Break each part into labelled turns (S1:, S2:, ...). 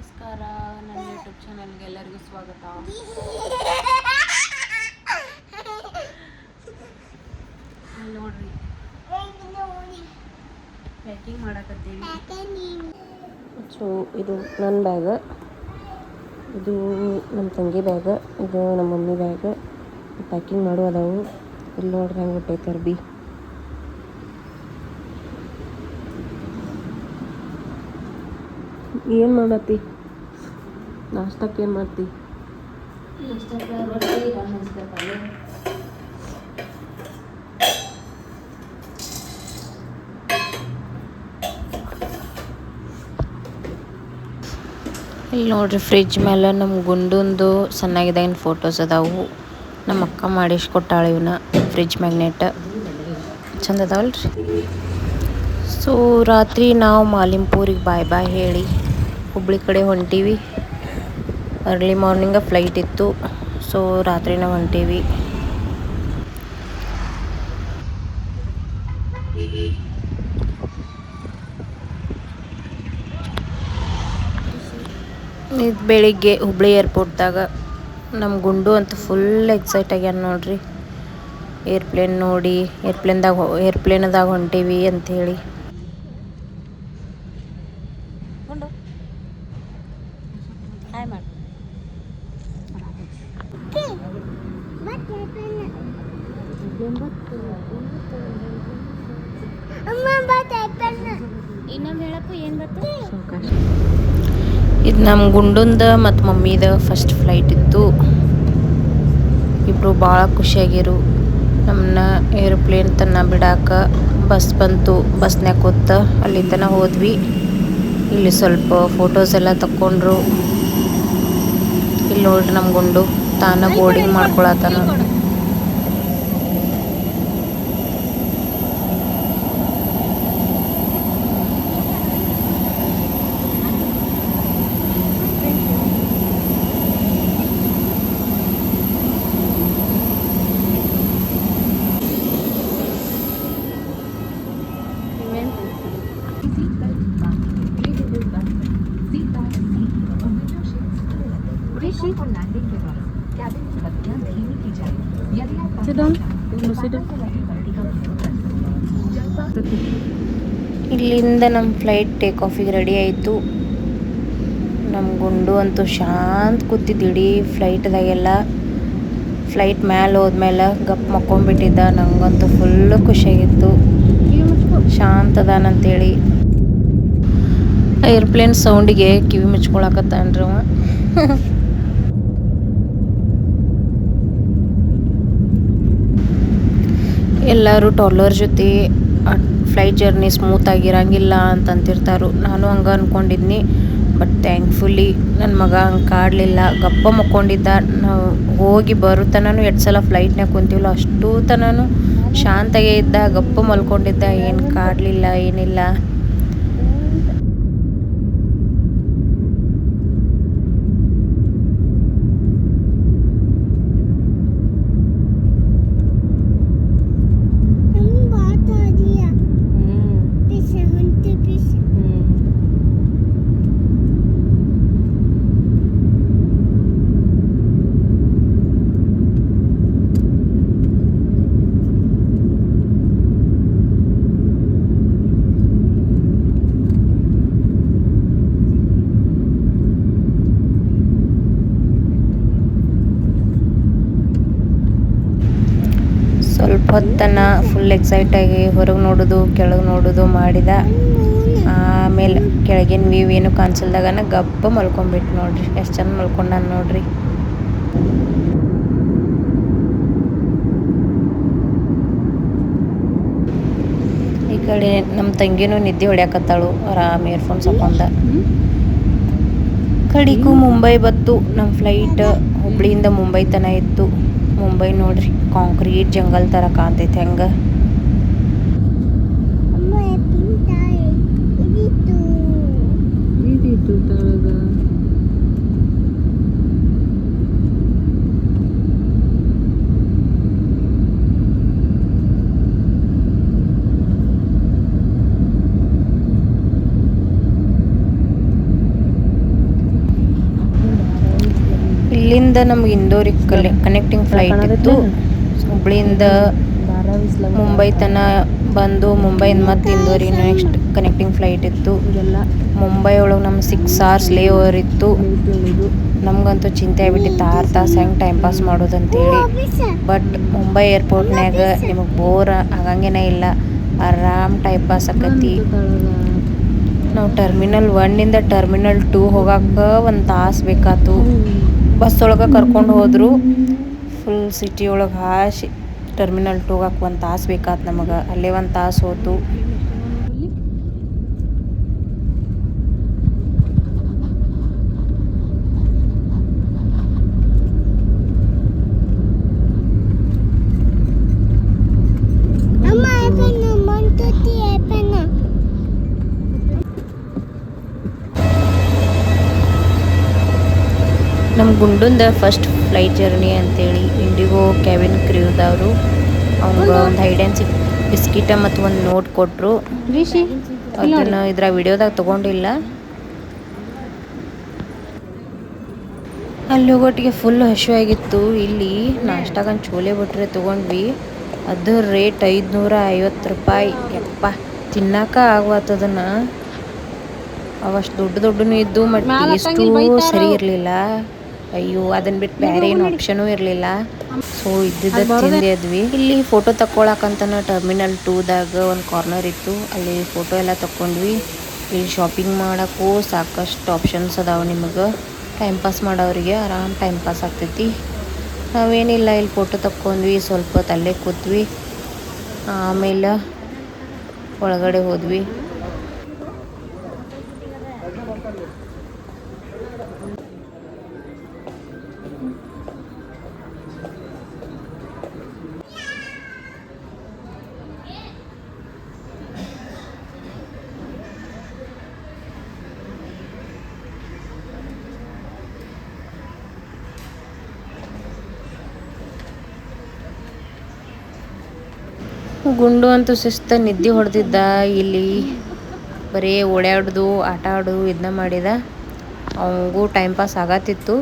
S1: ನಮಸ್ಕಾರ, ನನ್ನ ಯೂಟ್ಯೂಬ್ ಚಾನಲ್ಗೆ ಎಲ್ಲರಿಗೂ ಸ್ವಾಗತ. ನೋಡ್ರಿ ಪ್ಯಾಕಿಂಗ್ ಮಾಡಕತ್ತೀವಿ.
S2: ಸೊ ಇದು ನನ್ನ ಬ್ಯಾಗ್, ಇದು ನಮ್ಮ ತಂಗಿ ಬ್ಯಾಗ್, ಇದು ನಮ್ಮ ಮಮ್ಮಿ ಬ್ಯಾಗ್. ಪ್ಯಾಕಿಂಗ್ ಮಾಡು ಅದಾವು. ಇಲ್ಲಿ ನೋಡ್ರಿ ಹೆಂಗೆ ಬಿಟ್ಟೈತೆ ಅರ್ಬಿ. ಏನು ಮಾಡತ್ತಿ? ನಾಷ್ಟಕ್ಕೆ ಏನು ಮಾಡ್ತಿ?
S1: ಇಲ್ಲಿ ನೋಡ್ರಿ ಫ್ರಿಜ್ ಮೇಲೆ ನಮ್ಮ ಗುಂಡಂದು ಸಣ್ಣಗಿದ್ದಾಗಿನ ಫೋಟೋಸ್ ಅದಾವು. ನಮ್ಮ ಅಕ್ಕ ಮಾಡಿಸ್ಕೊಟ್ಟಾಳೆ ಇವನ್ನ. ಫ್ರಿಜ್ ಮ್ಯಾಗ್ನೆಟ್ ಚಂದ ಅದಾವಲ್ರಿ. ಸೊ ರಾತ್ರಿ ನಾವು ಮಾಲಿಂಪೂರಿಗೆ ಬಾಯ್ ಬಾಯ್ ಹೇಳಿ ಹುಬ್ಳಿ ಕಡೆ ಹೊಂಟೀವಿ. ಅರ್ಲಿ ಮಾರ್ನಿಂಗ ಫ್ಲೈಟ್ ಇತ್ತು. ಸೊ ರಾತ್ರಿನ ಹೊಂಟೀವಿ. ಇದು ಬೆಳಿಗ್ಗೆ ಹುಬ್ಳಿ ಏರ್ಪೋರ್ಟ್ದಾಗ ನಮ್ಮ ಗುಂಡು ಅಂತೂ ಫುಲ್ ಎಕ್ಸೈಟ್ ಆಗ್ಯಾನ ನೋಡ್ರಿ. ಏರ್ಪ್ಲೇನ್ ನೋಡಿ ಏರ್ಪ್ಲೇನದಾಗ ಹೊಂಟೀವಿ ಅಂಥೇಳಿ. ಇದು ನಮ್ಮ ಗುಂಡುಂದ ಮತ್ತು ಮಮ್ಮಿದ ಫಸ್ಟ್ ಫ್ಲೈಟ್ ಇತ್ತು. ಇಬ್ಬರು ಭಾಳ ಖುಷಿಯಾಗಿರು. ನಮ್ಮನ್ನ ಏರೋಪ್ಲೇನ್ ತನಕ ಬಿಡಾಕ ಬಸ್ ಬಂತು. ಬಸ್ನ್ಯಾಗ ಕೂತ ಅಲ್ಲಿ ತನಕ ಹೋದ್ವಿ. ಇಲ್ಲಿ ಸ್ವಲ್ಪ ಫೋಟೋಸ್ ಎಲ್ಲ ತಕ್ಕೊಂಡ್ರು. ಇಲ್ಲಿ ನೋಡ್ರಿ ನಮ್ಮ ಗುಂಡು ತಾನ ಬೋರ್ಡಿಂಗ್ ಮಾಡ್ಕೊಳತ್ತಾನ. ಇಲ್ಲಿಂದ ನಮ್ಮ ಫ್ಲೈಟ್ ಟೇಕ್ ಆಫಿಗೆ ರೆಡಿ ಆಯಿತು. ನಮ್ಮ ಗುಂಡು ಅಂತೂ ಶಾಂತ ಕೂತಿದ್ದು ಇಡೀ ಫ್ಲೈಟ್ದಾಗೆಲ್ಲ. ಫ್ಲೈಟ್ ಮ್ಯಾಲೆ ಹೋದ್ಮೇಲೆ ಗಪ್ ಮಕ್ಕೊಂಡ್ಬಿಟ್ಟಿದ್ದ. ನಂಗಂತೂ ಫುಲ್ಲು ಖುಷಿಯಾಗಿತ್ತು. ಶಾಂತ ಅದಾನಂತೇಳಿ. ಏರ್ಪ್ಲೇನ್ ಸೌಂಡಿಗೆ ಕಿವಿ ಮುಚ್ಕೊಳಕತ್ತಾನ್ರಿ ಅವ. ಎಲ್ಲರೂ ಟೊಲ್ಲರ್ ಜೊತೆ ಫ್ಲೈಟ್ ಜರ್ನಿ ಸ್ಮೂತ್ ಆಗಿರಂಗಿಲ್ಲ ಅಂತಂತಿರ್ತಾರು. ನಾನು ಹಂಗೆ ಅಂದ್ಕೊಂಡಿದ್ನಿ. ಬಟ್ ಥ್ಯಾಂಕ್ಫುಲಿ ನನ್ನ ಮಗ ಹಂಗೆ ಕಾಡಲಿಲ್ಲ. ಗಪ್ಪ ಮಕ್ಕೊಂಡಿದ್ದ. ನಾವು ಹೋಗಿ ಬರುತ್ತನೂ ಎಷ್ಟು ಸಲ ಫ್ಲೈಟ್ನಾಗ ಕುಂತೀವಲ್ಲ ಅಷ್ಟೂ ತನೂ ಶಾಂತಾಗೇ ಇದ್ದ. ಗಪ್ಪ ಮಲ್ಕೊಂಡಿದ್ದ. ಏನು ಕಾಡಲಿಲ್ಲ, ಏನಿಲ್ಲ. ಸ್ವಲ್ಪ ಹೊತ್ತನ ಫುಲ್ ಎಕ್ಸೈಟಾಗಿ ಹೊರಗೆ ನೋಡೋದು ಕೆಳಗೆ ನೋಡೋದು ಮಾಡಿದ. ಆಮೇಲೆ ಕೆಳಗಿನ ವ್ಯೂ ಏನು ಕಾಣಿಸಲ್ದಾಗನ ಗಪ್ಪ ಮಲ್ಕೊಂಡ್ಬಿಟ್ಟು ನೋಡ್ರಿ. ಎಷ್ಟು ಚಂದ ಮಲ್ಕೊಂಡಾನ ನೋಡ್ರಿ. ಈ ಕಡೆ ನಮ್ಮ ತಂಗಿನೂ ನಿದ್ದೆ ಹೊಡ್ಯಾಕತ್ತಾಳು ಆರಾಮ್ ಇಯರ್ಫೋನ್ಸ್ ಹಾಕೊಂಡ. ಕಡಿಗೂ ಮುಂಬೈ ಬತ್ತು. ನಮ್ಮ ಫ್ಲೈಟ್ ಹುಬ್ಳಿಯಿಂದ ಮುಂಬೈ ತನಕ ಇತ್ತು. ಮುಂಬೈ ನೋಡ್ರಿ ಕಾಂಕ್ರೀಟ್ ಜಂಗಲ್ ಥರ ಕಾಣ್ತೈತೆ ಹೆಂಗೆ. ಇಲ್ಲಿಂದ ನಮ್ಗೆ ಇಂದೋರಿಗೆ ಕನೆಕ್ಟಿಂಗ್ ಫ್ಲೈಟ್ ಇತ್ತು. ಹುಬ್ಳಿಯಿಂದ ಮುಂಬೈ ತನಕ ಬಂದು ಮುಂಬೈಯಿಂದ ಮತ್ತೆ ಇಂದೋರಿಗೆ ನೆಕ್ಸ್ಟ್ ಕನೆಕ್ಟಿಂಗ್ ಫ್ಲೈಟ್ ಇತ್ತು. ಮುಂಬೈ ಒಳಗೆ ನಮ್ಗೆ 6 hours ಲೇ ಓವರ್ ಇತ್ತು. ನಮಗಂತೂ ಚಿಂತೆ ಆಗ್ಬಿಟ್ಟಿತ್ತು 6 ತಾಸು ಹೆಂಗೆ ಟೈಮ್ ಪಾಸ್ ಮಾಡೋದಂತೇಳಿ. ಬಟ್ ಮುಂಬೈ ಏರ್ಪೋರ್ಟ್ನಾಗ ನಿಮಗೆ ಬೋರ್ ಆಗಂಗೇನೇ ಇಲ್ಲ, ಆರಾಮ್ ಟೈಮ್ ಪಾಸ್ ಆಕತಿ. ನಾವು ಟರ್ಮಿನಲ್ 1 ಟರ್ಮಿನಲ್ 2 ಹೋಗಕ್ಕೆ 1 ತಾಸು ಬೇಕಾಯ್ತು. ಬಸ್ ಒಳಗೆ ಕರ್ಕೊಂಡು ಹೋದರು. ಫುಲ್ ಸಿಟಿ ಒಳಗೆ ಹಾಸಿ ಟರ್ಮಿನಲ್ 2 ಹೋಗಕ್ಕೆ 1 ತಾಸು ಬೇಕಾಯ್ತು ನಮಗೆ. ಅಲ್ಲೇ 1 ತಾಸು ಹೋತು. ನಮ್ಮ ಗುಂಡುಂದ ಫಸ್ಟ್ ಫ್ಲೈಟ್ ಜರ್ನಿ ಅಂತೇಳಿ ಇಂಡಿಗೋ ಕ್ಯಾಬಿನ್ ಕ್ರೂದವರು ಅವ್ನಿಗೆ ಒಂದು ಹೈಡ್ ಆ್ಯಂಡ್ ಸಿಕ್ ಬಿಸ್ಕಿಟ ಮತ್ತು ಒಂದು ನೋಟ್ ಕೊಟ್ಟರು. ಅದನ್ನು ಇದ್ರ ವಿಡಿಯೋದಾಗ ತೊಗೊಂಡಿಲ್ಲ. ಅಲ್ಲಿ ಹೋಗೋಟ್ಟಿಗೆ ಫುಲ್ ಹಸಿವಾಗಿತ್ತು. ಇಲ್ಲಿ ನಾಷ್ಟಾಗಂದು ಚೋಲೆ ಭಟ್ರೆ ತೊಗೊಂಡ್ವಿ. ಅದ್ರ ರೇಟ್ 550 ರೂಪಾಯಿ. ಯಪ್ಪ ತಿನ್ನಕ ಆಗ್ವಾತದನ್ನು. ಅವಷ್ಟು ದೊಡ್ಡನೂ ಇದ್ದು ಮತ್ತು ಟೇಸ್ಟೂ ಸರಿ ಇರಲಿಲ್ಲ. ಅಯ್ಯೋ ಅದನ್ನು ಬಿಟ್ಟು ಬೇರೆ ಏನು ಆಪ್ಷನೂ ಇರಲಿಲ್ಲ. ಸೊ ಇದ್ದಿದ್ದು ತಿಂದಿದ್ವಿ. ಇಲ್ಲಿ ಫೋಟೋ ತಕ್ಕೊಳಕಂತನ ಟರ್ಮಿನಲ್ 2ದಾಗ ಒಂದು ಕಾರ್ನರ್ ಇತ್ತು. ಅಲ್ಲಿ ಫೋಟೋ ಎಲ್ಲ ತಕ್ಕೊಂಡ್ವಿ. ಇಲ್ಲಿ ಶಾಪಿಂಗ್ ಮಾಡೋಕ್ಕೂ ಸಾಕಷ್ಟು ಆಪ್ಷನ್ಸ್ ಅದಾವೆ. ನಿಮಗೆ ಟೈಮ್ ಪಾಸ್ ಮಾಡೋರಿಗೆ ಆರಾಮ್ ಟೈಮ್ ಪಾಸ್ ಆಗ್ತೈತಿ. ನಾವೇನಿಲ್ಲ ಇಲ್ಲಿ ಫೋಟೋ ತಕ್ಕೊಂಡ್ವಿ, ಸ್ವಲ್ಪ ಹೊತ್ತು ಅಲ್ಲೇ ಕೂತ್ವಿ. ಆಮೇಲೆ ಒಳಗಡೆ ಹೋದ್ವಿ. ಗುಂಡು ಅಂತೂ ಶಿಸ್ತ ನಿದ್ದೆ ಹೊಡೆದಿದ್ದ. ಇಲ್ಲಿ ಬರೀ ಓಡಾಡೋದು ಆಟ ಆಡೋದು ಇದನ್ನ ಮಾಡಿದ. ಅವನಿಗೂ ಟೈಮ್ ಪಾಸ್ ಆಗತ್ತಿತ್ತು.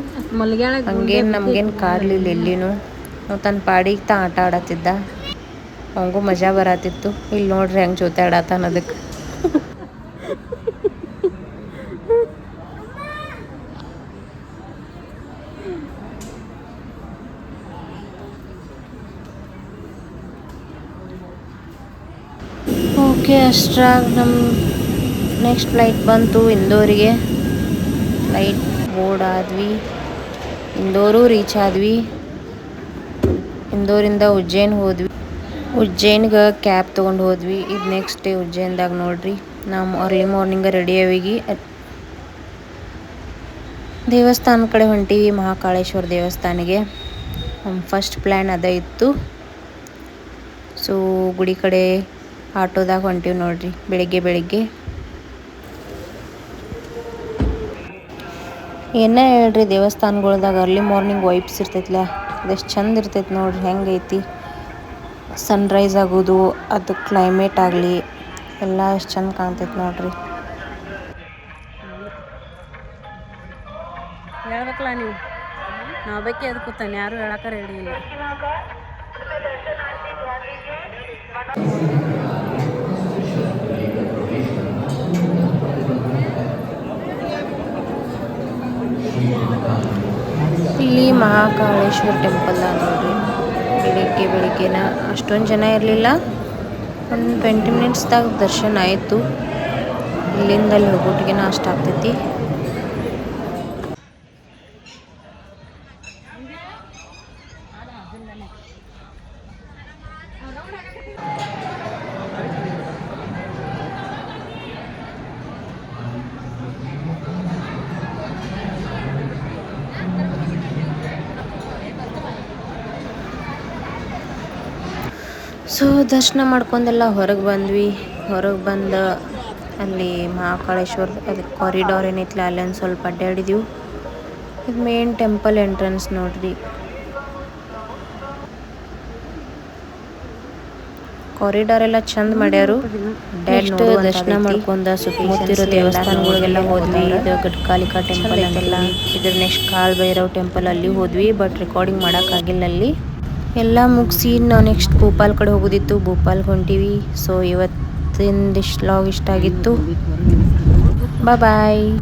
S1: ಹಂಗೇನು ನಮಗೇನು ಕಾಡಲಿಲ್ಲ ಎಲ್ಲಿನೂ. ನಾವು ತನ್ನ ಪಾಡಿಗೆ ಆಟ ಆಡತ್ತಿದ್ದ. ಅವನಿಗೂ ಮಜಾ ಬರತ್ತಿತ್ತು. ಇಲ್ಲಿ ನೋಡ್ರಿ ಹೆಂಗೆ ಜೊತೆ ಆಡತ್ತಾನ ಅದಕ್ಕೆ. ಓಕೆ ಅಷ್ಟ್ರಾಗ ನಮ್ಮ ನೆಕ್ಸ್ಟ್ ಫ್ಲೈಟ್ ಬಂತು ಇಂದೋರಿಗೆ. ಫ್ಲೈಟ್ ಬೋರ್ಡ್ ಆದ್ವಿ. ಇಂದೋರು ರೀಚ್ ಆದ್ವಿ. ಇಂದೋರಿಂದ ಉಜ್ಜೈನ್ ಹೋದ್ವಿ. ಉಜ್ಜೈನ್ಗೆ ಕ್ಯಾಬ್ ತೊಗೊಂಡು ಹೋದ್ವಿ. ಇದು ನೆಕ್ಸ್ಟ್ ಡೇ ಉಜ್ಜೈನ್ದಾಗ ನೋಡ್ರಿ. ನಾವು ಅರ್ಲಿ ಮಾರ್ನಿಂಗ್ ರೆಡಿ ಆಗಿ ದೇವಸ್ಥಾನ ಕಡೆ ಹೊಂಟೀವಿ, ಮಹಾಕಾಳೇಶ್ವರ ದೇವಸ್ಥಾನಿಗೆ. ನಮ್ಮ ಫಸ್ಟ್ ಪ್ಲ್ಯಾನ್ ಅದೇ ಇತ್ತು. ಸೊ ಗುಡಿ ಕಡೆ ಆಟೋದಾಗ ಹೊಂಟೀವಿ ನೋಡ್ರಿ ಬೆಳಿಗ್ಗೆ. ಏನೇ ಹೇಳ್ರಿ ದೇವಸ್ಥಾನಗಳ್ದಾಗ ಅರ್ಲಿ ಮಾರ್ನಿಂಗ್ ವೈಬ್ಸ್ ಇರ್ತೈತಿಲ್ಲ, ಅದೆಷ್ಟು ಚಂದ ಇರ್ತೈತಿ ನೋಡ್ರಿ. ಹೆಂಗೈತಿ ಸನ್ರೈಸ್ ಆಗೋದು, ಅದು ಕ್ಲೈಮೇಟ್ ಆಗಲಿ ಎಲ್ಲ ಎಷ್ಟು ಚಂದ ಕಾಣ್ತೈತಿ ನೋಡ್ರಿ.
S2: ಹೇಳ್ಬೇಕಲ್ಲ ನೀವು, ನಾವು ಬೇಕೇ ಅದು ಕೂತಾನೆ, ಯಾರು ಹೇಳಕ್ಕೆ ರೆಡಿ ಇಲ್ಲ.
S1: ಇಲ್ಲಿ ಮಹಾಕಾಳೇಶ್ವರ ಟೆಂಪಲ್ ನೋಡ್ರಿ. ಬೆಳಿಗ್ಗೆನ ಅಷ್ಟೊಂದು ಜನ ಇರಲಿಲ್ಲ. ಒಂದು 20 ಮಿನಿಟ್ಸ್ದಾಗ ದರ್ಶನ ಆಯಿತು. ಇಲ್ಲಿಂದ ಅಲ್ಲಿ ಹೋಗೋಟಿಗೆ ಅಷ್ಟು ಆಗ್ತೈತಿ. ಸೊ ದರ್ಶನ ಮಾಡ್ಕೊಂಡೆಲ್ಲ ಹೊರಗೆ ಬಂದ್ವಿ. ಹೊರಗೆ ಬಂದು ಅಲ್ಲಿ ಮಹಾಕಾಳೇಶ್ವರ ಅದು ಕಾರಿಡಾರ್ ಏನೈತಿಲ್ಲ ಅಲ್ಲೊಂದು ಸ್ವಲ್ಪ ಅಡ್ಡಾಡಿದ್ವಿ. ಇದು ಮೇನ್ ಟೆಂಪಲ್ ಎಂಟ್ರೆನ್ಸ್ ನೋಡ್ರಿ. ಕಾರಿಡಾರ್ ಎಲ್ಲ ಚಂದ ಮಾಡ್ಯಾರು. ನೆಕ್ಸ್ಟ್ ದರ್ಶನ ಮಾಡ್ಕೊಂಡ ಸುತ್ತಮುತ್ತಿರೋ ದೇವಸ್ಥಾನಗಳಿಗೆಲ್ಲ ಹೋದ್ವಿ. ಇದು ಗಟ್ಕಾಲಿಕಾ ಟೆಂಪಲ್ ಅಂತೆಲ್ಲ, ಇದ್ರ ನೆಕ್ಸ್ಟ್ ಕಾಲ್ ಭೈರವ್ ಟೆಂಪಲ್ ಅಲ್ಲಿ ಹೋದ್ವಿ. ಬಟ್ ರೆಕಾರ್ಡಿಂಗ್ ಮಾಡೋಕ್ಕಾಗಿಲ್ಲ ಅಲ್ಲಿ. ಎಲ್ಲ ಮುಗಿಸಿ ನಾವು ನೆಕ್ಸ್ಟ್ ಭೋಪಾಲ್ ಕಡೆ ಹೋಗೋದಿತ್ತು. ಭೋಪಾಲ್ಗೆ ಹೊಂಟಿವಿ. ಸೊ ಇವತ್ತಿನ ವ್ಲಾಗ್ ಇಷ್ಟ ಆಗಿತ್ತು. ಬಾಯ್.